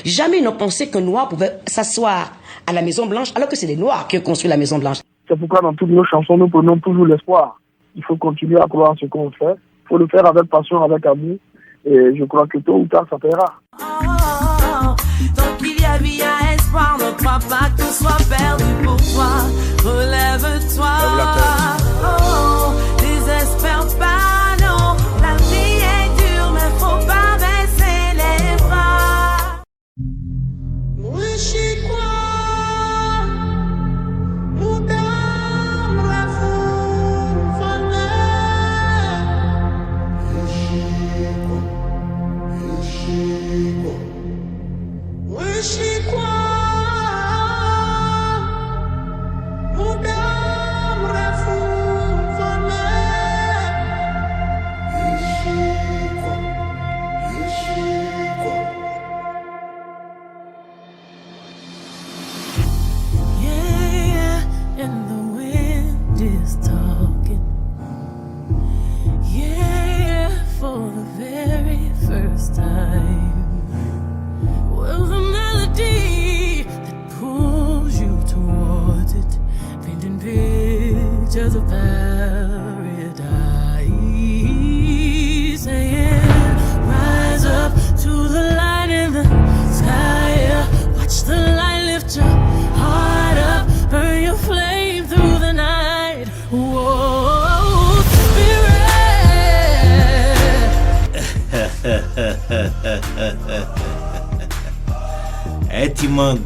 Jamais ils n'ont pensé qu'un noir pouvait s'asseoir à la Maison Blanche alors que c'est les noirs qui ont construit la Maison Blanche. C'est pourquoi dans toutes nos chansons, nous prenons toujours l'espoir. Il faut continuer à croire en ce qu'on fait. Il faut le faire avec passion, avec amour. Et je crois que tôt ou tard, ça paiera. Tant qu'il y a vie, il y a espoir. Ne crois pas que tout soit perdu pour toi. Relève-toi. Désespère pas, non. La vie est dure, mais faut pas baisser les bras. Oui, j'y crois.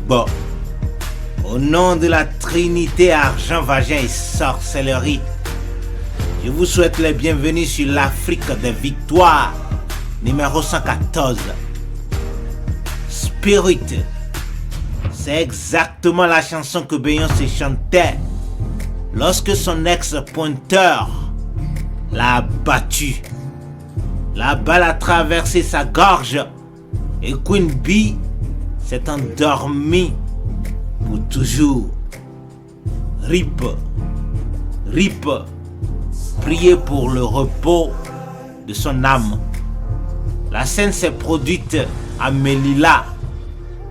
Bon. Au nom de la Trinité, argent, vagin et sorcellerie, je vous souhaite les bienvenus sur l'Afrique des victoires, numéro 114. Spirit, c'est exactement la chanson que Beyoncé chantait lorsque son ex-pointeur l'a abattu. La balle a traversé sa gorge et Queen Bee s'est endormi pour toujours. RIP, RIP, priez pour le repos de son âme. La scène s'est produite à Melilla,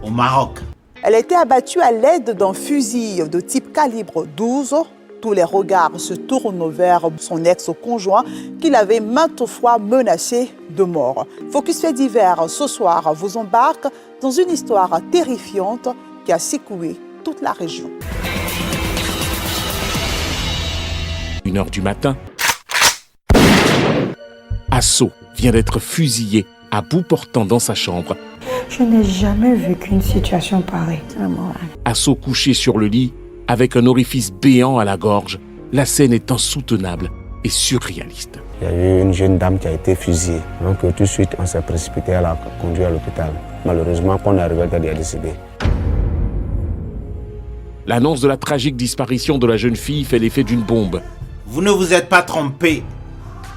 au Maroc. Elle a été abattue à l'aide d'un fusil de type calibre 12. Tous les regards se tournent vers son ex-conjoint qui l'avait maintes fois menacé de mort. Focus Faits divers ce soir vous embarque dans une histoire terrifiante qui a secoué toute la région. 1h du matin, Asso vient d'être fusillé à bout portant dans sa chambre. Je n'ai jamais vécu une situation pareille. Asso couché sur le lit avec un orifice béant à la gorge. La scène est insoutenable et surréaliste. Il y a eu une jeune dame qui a été fusillée. Donc tout de suite, on s'est précipité à la conduire à l'hôpital. Malheureusement, quand on est arrivé, elle est décédée. L'annonce de la tragique disparition de la jeune fille fait l'effet d'une bombe. Vous ne vous êtes pas trompé.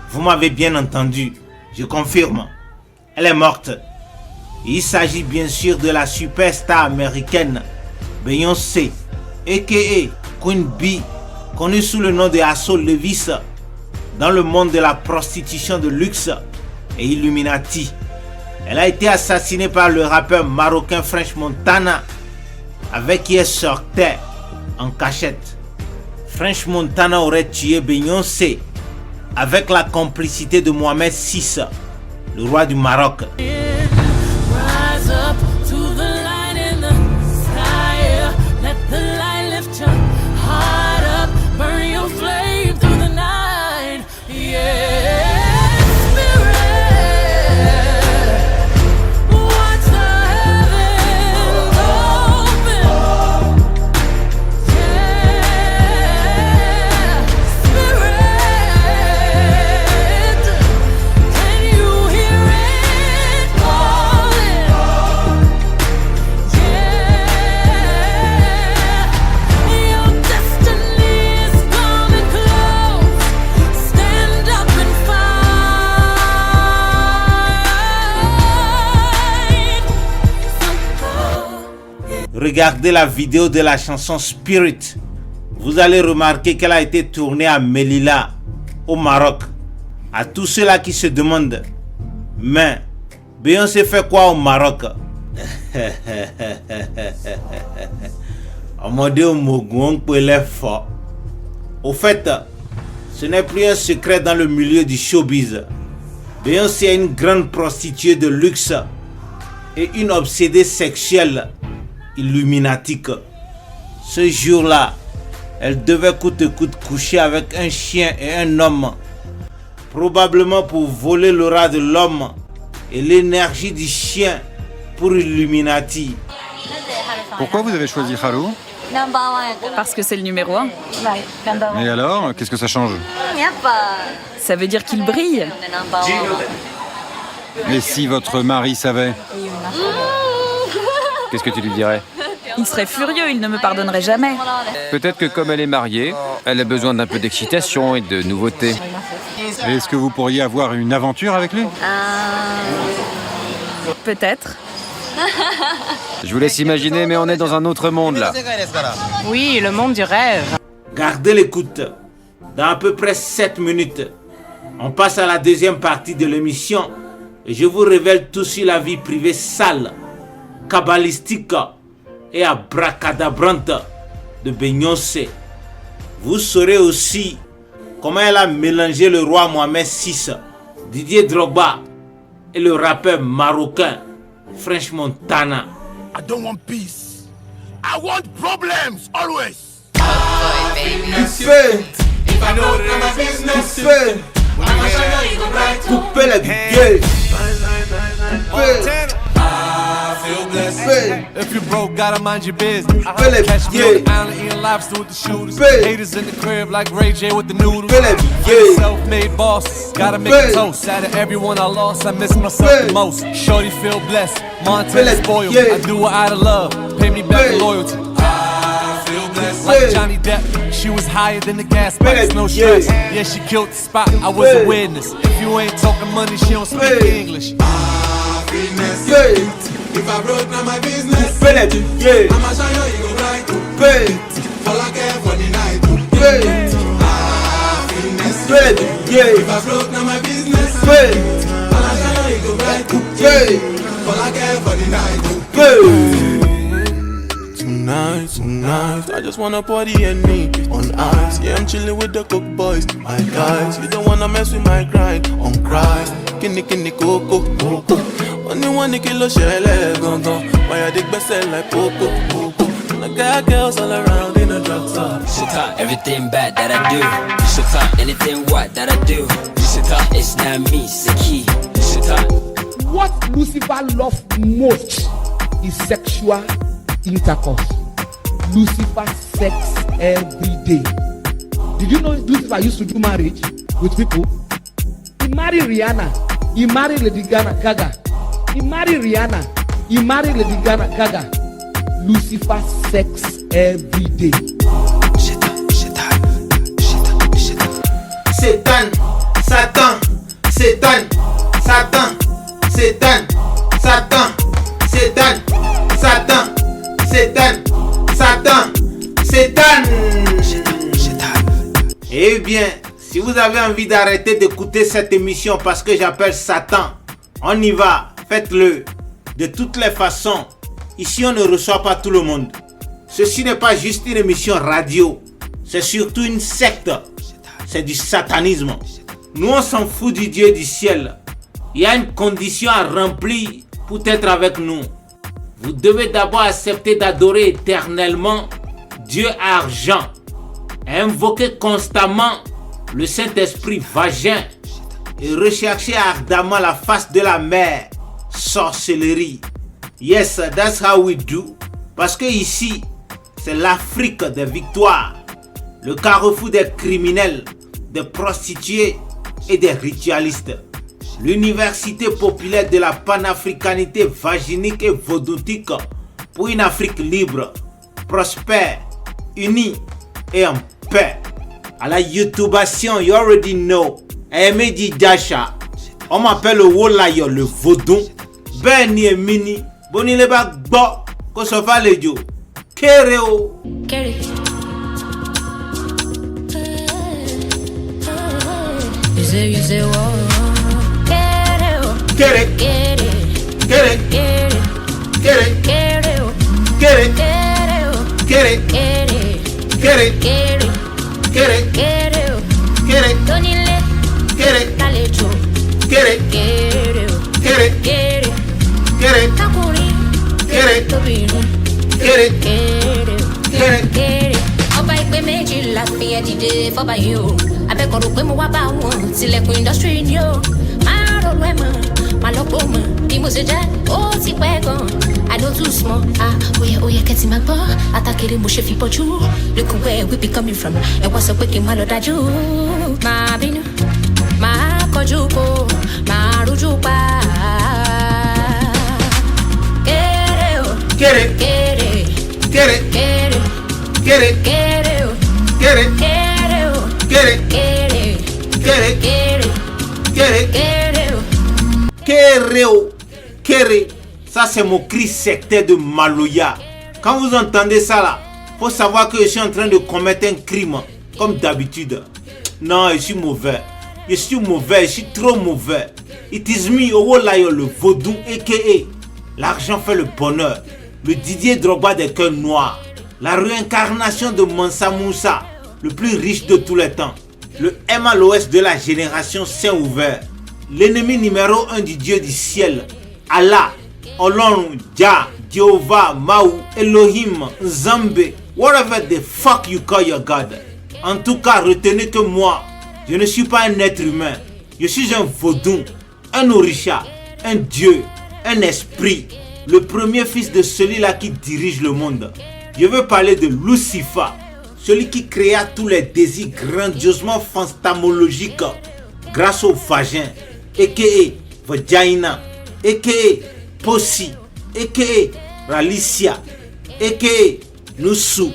Vous m'avez bien entendu. Je confirme. Elle est morte. Il s'agit bien sûr de la superstar américaine Beyoncé, a.k.a. Queen Bee, connue sous le nom de Asso Levis dans le monde de la prostitution de luxe et Illuminati. Elle a été assassinée par le rappeur marocain French Montana, avec qui elle sortait en cachette. French Montana aurait tué Beyoncé avec la complicité de Mohamed VI, le roi du Maroc. Regardez la vidéo de la chanson Spirit. Vous allez remarquer qu'elle a été tournée à Melilla, au Maroc. À tous ceux-là qui se demandent, mais Beyoncé fait quoi au Maroc? Au fait, ce n'est plus un secret dans le milieu du showbiz. Beyoncé est une grande prostituée de luxe et une obsédée sexuelle illuminatique. Ce jour-là, elle devait coûte que coûte coucher avec un chien et un homme, probablement pour voler l'aura de l'homme et l'énergie du chien pour Illuminati. Pourquoi vous avez choisi Haru? Parce que c'est le numéro 1. Et alors, qu'est-ce que ça change? Ça veut dire qu'il brille. Et si votre mari savait? Qu'est-ce que tu lui dirais? Il serait furieux, il ne me pardonnerait jamais. Peut-être que comme elle est mariée, elle a besoin d'un peu d'excitation et de nouveauté. Est-ce que vous pourriez avoir une aventure avec lui? Peut-être. Je vous laisse imaginer, mais on est dans un autre monde là. Oui, le monde du rêve. Gardez l'écoute. Dans à peu près 7 minutes, on passe à la deuxième partie de l'émission et je vous révèle tout sur la vie privée sale, kabbalistique et abracadabrante de Beyoncé. Vous saurez aussi comment elle a mélangé le roi Mohamed VI, Didier Drogba et le rappeur marocain French Montana. I don't want peace. I want problems always. Coupez les billets. If you broke, gotta mind your business. Catch me on the island eating lobster with the shooters. Haters in the crib like Ray J with the noodles. Self-made boss, gotta make a toast. Out of everyone I lost, I miss myself the most. Shorty feel blessed, Montana spoiled. I do it out of love, pay me back the loyalty. I feel blessed like Johnny Depp. She was higher than the gas pipes, no stress. Yeah, she killed the spot, I was a witness. If you ain't talking money, she don't speak English. If I broke, now my business. I'ma show you, you go right. All I care for the night. If I broke, now my business. I'ma show you, you go right. All I care for the night. Tonight, I just wanna party and me on ice. Yeah, I'm chilling with the cook boys, my guys. You don't wanna mess with my grind on Christ. Kini coco. Only one kilo shell gongo. Why I dig best like poco. I got girls all around in a drop top. Everything bad that I do. Anything what that I do. It's not me, it's the key. What Lucifer loves most is sexual intercourse. Lucifer sex every day. Did you know Lucifer used to do marriage with people? He married Rihanna. He married Lady Gaga. He married Rihanna. He married Lady Gaga. Lucifer sex every day. Satan, Satan, Satan, Satan, Satan, Satan, Satan, Satan, Satan, Satan, Satan. Eh bien, si vous avez envie d'arrêter d'écouter cette émission parce que j'appelle Satan, on y va, faites-le. De toutes les façons, ici on ne reçoit pas tout le monde. Ceci n'est pas juste une émission radio, c'est surtout une secte. C'est du satanisme. Nous on s'en fout du Dieu du ciel. Il y a une condition à remplir pour être avec nous. Vous devez d'abord accepter d'adorer éternellement Dieu argent et invoquer constamment le Saint-Esprit vagin et rechercher ardemment la face de la mer, sorcellerie. Yes, that's how we do. Parce que ici, c'est l'Afrique des victoires, le carrefour des criminels, des prostituées et des ritualistes. L'université populaire de la panafricanité vaginique et vaudoutique pour une Afrique libre, prospère, unie et en paix. À la YouTubation, you already know. Emedi Dasha. On m'appelle le Wolayo, le vaudou. Ben ni mini. Boni le bak bo. Ko sofa le jo. Kereo. You say, whoa. Get it. Get it. Get it. Get it. Get it. Get it. Get it. Get it. Get it. Get it. Get it. Get it. Donile. Get it. Kalecho. Get it. Get it. Get it. Get it. Get it. Takuri. Get it. Tobinu. Get it. Get it. Get it. Get it. Ọba ìpè méjì la fi ẹ dìde fọba yìí o. Abẹ́kọ̀rọ̀ pé mo wá bá wọn tilẹ̀kùn industry ni o. Máa rọrùn ẹ̀ mọ̀, máa lọ́pọ̀ mọ̀. Bí mo ṣe jẹ́, ó ti pẹ́ gan. I know too small. Oye kẹ́tì máa gbọ́. Atakere mo ṣe fi bọ́jú. Look where we be coming from. Ẹ wá sọ pé kí n má lọ dájú. Máa bínú, máa kọjú kó, máa rújú pa. Get it. Get it. Get it. Get it. Get it. Get it. Get it. Get it. Get it. Get it. Get it. Get it. Get Get it. it. Get it. Kéréo, Kéré, ça c'est mon cri sectaire de Maloya. Quand vous entendez ça là, faut savoir que je suis en train de commettre un crime, comme d'habitude. Non, je suis mauvais. Je suis mauvais, je suis trop mauvais. It is me, Owolayo, le vaudou, a.k.a. L'argent fait le bonheur. Le Didier Drogba des cœurs noirs. La réincarnation de Mansa Moussa, le plus riche de tous les temps. Le M à l'ouest de la génération saint ouvert. L'ennemi numéro 1 du Dieu du ciel. Allah, Olorun, Jah, Jehovah, Maou, Elohim, Nzambe, whatever the fuck you call your God. En tout cas, retenez que moi, je ne suis pas un être humain. Je suis un vaudou, un orisha, un dieu, un esprit. Le premier fils de celui-là qui dirige le monde. Je veux parler de Lucifer, celui qui créa tous les désirs grandiosement fantasmologiques grâce au vagin, a.k.a. vagina, a.k.a. Pussy, a.k.a. Ralicia, a.k.a. Nusu.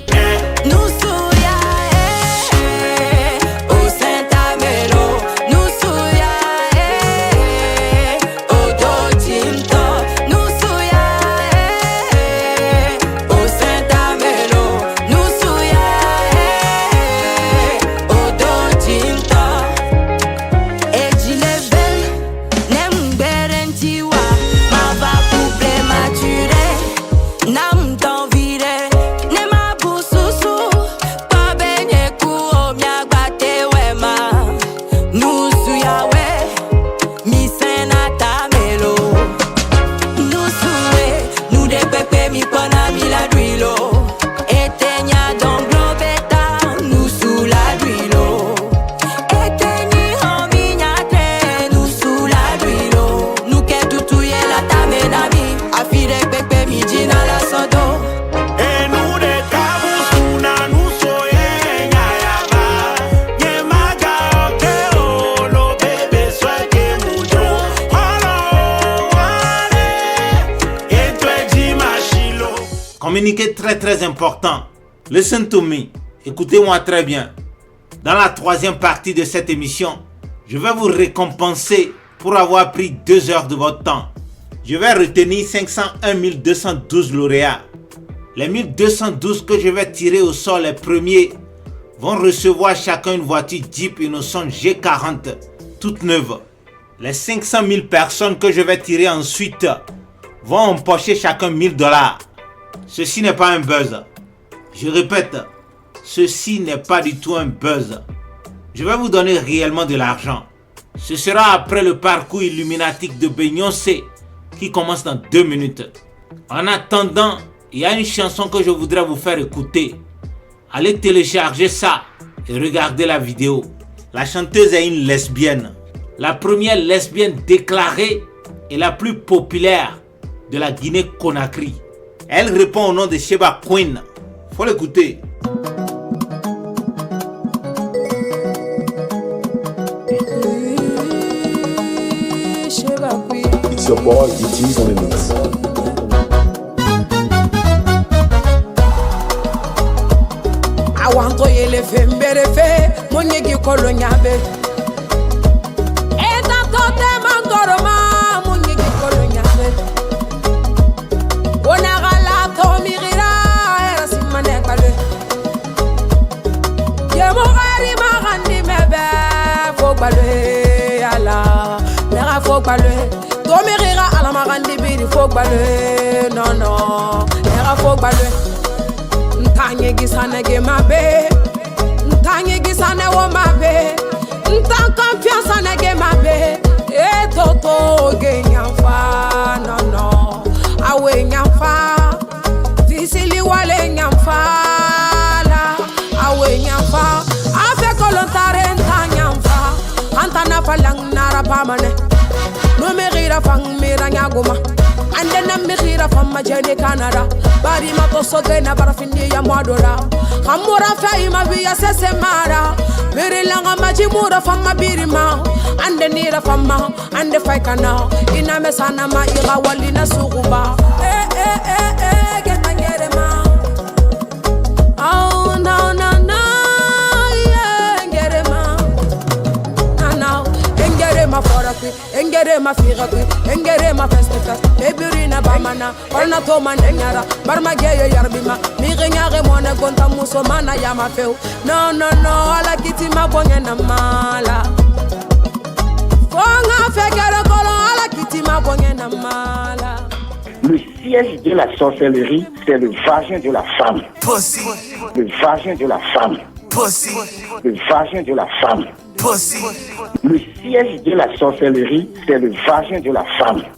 Communiqué très important. Listen to me. Écoutez-moi très bien. Dans la troisième partie de cette émission, je vais vous récompenser pour avoir pris 2 heures de votre temps. Je vais retenir 501 212 lauréats. Les 1212 que je vais tirer au sort les premiers vont recevoir chacun une voiture Jeep Innocent G40 toute neuve. Les 500 000 personnes que je vais tirer ensuite vont empocher chacun $1000. Ceci n'est pas un buzz. Je répète, ceci n'est pas du tout un buzz. Je vais vous donner réellement de l'argent. Ce sera après le parcours illuminatique de Beyoncé qui commence dans 2 minutes. En attendant, il y a une chanson que je voudrais vous faire écouter. Allez télécharger ça et regardez la vidéo. La chanteuse est une lesbienne. La première lesbienne déclarée et la plus populaire de la Guinée-Conakry. Elle répond au nom de Sheba Queen. Faut l'écouter. It's your boy, DT's on the mix. Awanto yele fembere fe, monyegi kolonyabe. Eta tote mangoroma, monyegi kolonyabe. Onagala tomirira, era simane kale. Yemogari magandi mebe, fogbale ala, mera fogbale. Tomirira ala magandi bidi fo. fogbalwe no no era fogbalwe ntanye gisane ge mabe ntanye gisane wo mabe ntan confiance na ge mabe e toto ge nyamfa no no awe nyamfa visili wale nyamfa la awe nyamfa afe kolontare ntanyamfa antana falang nara pamane no me gira fang mira nyaguma ande na me gira fam ma jene Canada bari ma to soge na barafindi ya mwadora kamura fai ma biya sese mara mere langa ma jimura fam ma birima ande nira fam ma ande fai kana ina me sana ma ira wali na suguba get my ngere ma oh no no no yeah ngere ma no engere ma fora qui engere ma fira qui engere ma festa eburina bamana orna to manengara barma geyo yarbima mi renyare mona gonta muso mana ya ma feu no no no ala kiti ma bonge na mala fonga fekere kolon ala kiti ma bonge na mala. Le siège de la sorcellerie, c'est le vagin de la femme. Pussy. Le vagin de la femme. Pussy. Le vagin de la femme. Pussy. Le siège de la sorcellerie, c'est le vagin de la femme.